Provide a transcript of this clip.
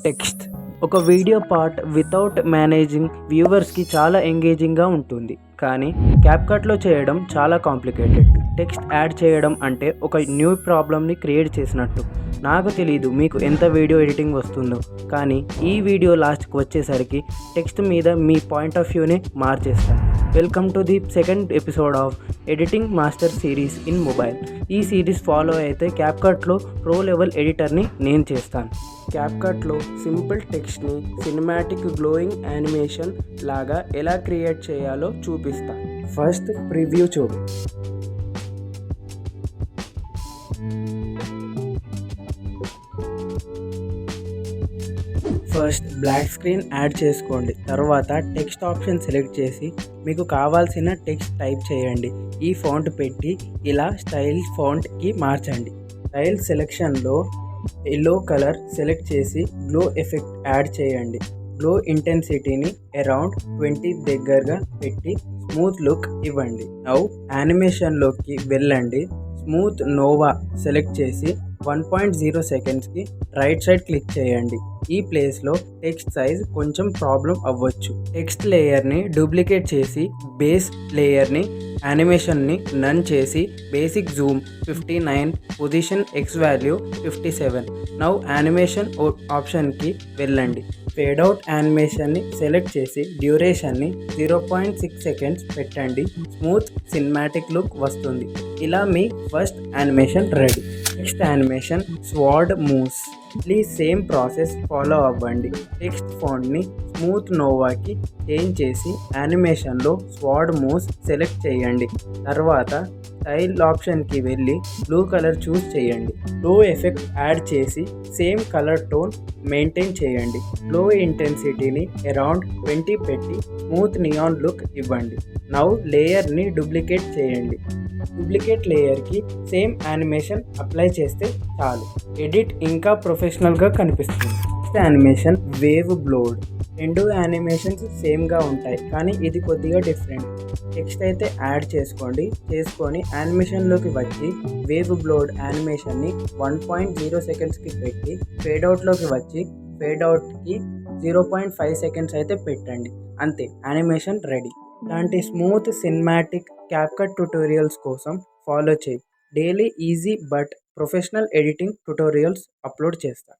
Text ఒక video part without managing వ్యూవర్స్కి చాలా ఎంగేజింగ్గా ఉంటుంది. కానీ క్యాప్కట్లో చేయడం చాలా కాంప్లికేటెడ్. టెక్స్ట్ యాడ్ చేయడం అంటే ఒక న్యూ ప్రాబ్లమ్ని క్రియేట్ చేసినట్టు. నాకు తెలీదు మీకు ఎంత వీడియో ఎడిటింగ్ వస్తుందో, కానీ ఈ వీడియో లాస్ట్కి వచ్చేసరికి టెక్స్ట్ మీద మీ పాయింట్ ఆఫ్ వ్యూని మార్చేస్తాను. Welcome to the second episode of editing master series in mobile. ఈ సిరీస్ ఫాలో అయితే క్యాప్కట్లో ప్రో లెవెల్ ఎడిటర్ని నేను చేస్తాను. క్యాప్కట్లో సింపుల్ టెక్స్ట్ని సినిమాటిక్ గ్లోయింగ్ యానిమేషన్ లాగా ఎలా క్రియేట్ చేయాలో చూపిస్తాను. ఫస్ట్ ప్రివ్యూ చూడు. ఫస్ట్ బ్లాక్ స్క్రీన్ యాడ్ చేసుకోండి. తర్వాత టెక్స్ట్ ఆప్షన్ సెలెక్ట్ చేసి మీకు కావాల్సిన టెక్స్ట్ టైప్ చేయండి. ఈ ఫాంట్ పెట్టి ఇలా స్టైల్ ఫాంట్కి మార్చండి. స్టైల్ సెలెక్షన్లో ఎల్లో కలర్ సెలెక్ట్ చేసి గ్లో ఎఫెక్ట్ యాడ్ చేయండి. గ్లో ఇంటెన్సిటీని అరౌండ్ 20 దగ్గరగా పెట్టి స్మూత్ లుక్ ఇవ్వండి. నౌ యానిమేషన్లోకి వెళ్ళండి. స్మూత్ నోవా సెలెక్ట్ చేసి 1.0 సెకండ్స్కి రైట్ సైడ్ క్లిక్ చేయండి. ఈ ప్లేస్లో టెక్స్ట్ సైజ్ కొంచెం ప్రాబ్లం అవ్వచ్చు. టెక్స్ట్ లేయర్ని డూప్లికేట్ చేసి బేస్ లేయర్ని యానిమేషన్ని నన్ చేసి basic zoom 59, position X value 57. Now animation ఆప్షన్కి వెళ్ళండి. ఫేడ్ అవుట్ యానిమేషన్ని సెలెక్ట్ చేసి డ్యూరేషన్ని 0.6 సెకండ్స్ పెట్టండి. స్మూత్ సినిమాటిక్ లుక్ వస్తుంది. ఇలా మీ first animation ready. Next animation స్వాడ్ moves. Please same process follow అవ్వండి. టెక్స్ట్ ఫాంట్ని స్మూత్ నోవాకి చేంజ్ చేసి యానిమేషన్లో స్వాడ్ మూవ్స్ సెలెక్ట్ చేయండి. తర్వాత స్టైల్ ఆప్షన్కి వెళ్ళి బ్లూ కలర్ చూస్ చేయండి. బ్లూ ఎఫెక్ట్ యాడ్ చేసి సేమ్ కలర్ టోన్ మెయింటైన్ చేయండి. బ్లూ ఇంటెన్సిటీని అరౌండ్ 20 పెట్టి స్మూత్ నియాన్ లుక్ ఇవ్వండి. నౌ లేయర్ని డూప్లికేట్ చేయండి. డూప్లికేట్ లేయర్కి సేమ్ యానిమేషన్ అప్లై చేస్తే చాలు. ఎడిట్ ఇంకా ప్రొఫెషనల్గా కనిపిస్తుంది. నెక్స్ట్ యానిమేషన్ వేవ్ బ్లోడ్. రెండు యానిమేషన్స్ సేమ్గా ఉంటాయి, కానీ ఇది కొద్దిగా డిఫరెంట్. టెక్స్ట్ అయితే యాడ్ చేసుకొని యానిమేషన్లోకి వచ్చి వేవ్ బ్లోడ్ యానిమేషన్ని 1.0 సెకండ్స్కి పెట్టి ఫేడ్అవుట్లోకి వచ్చి ఫేడ్అవుట్కి 0.5 సెకండ్స్ అయితే పెట్టండి. అంతే, యానిమేషన్ రెడీ. ఇలాంటి స్మూత్ సినిమాటిక్ క్యాప్కట్ ట్యుటోరియల్స్ కోసం ఫాలో చేయి. Daily easy but professional editing tutorials upload చేస్తాను.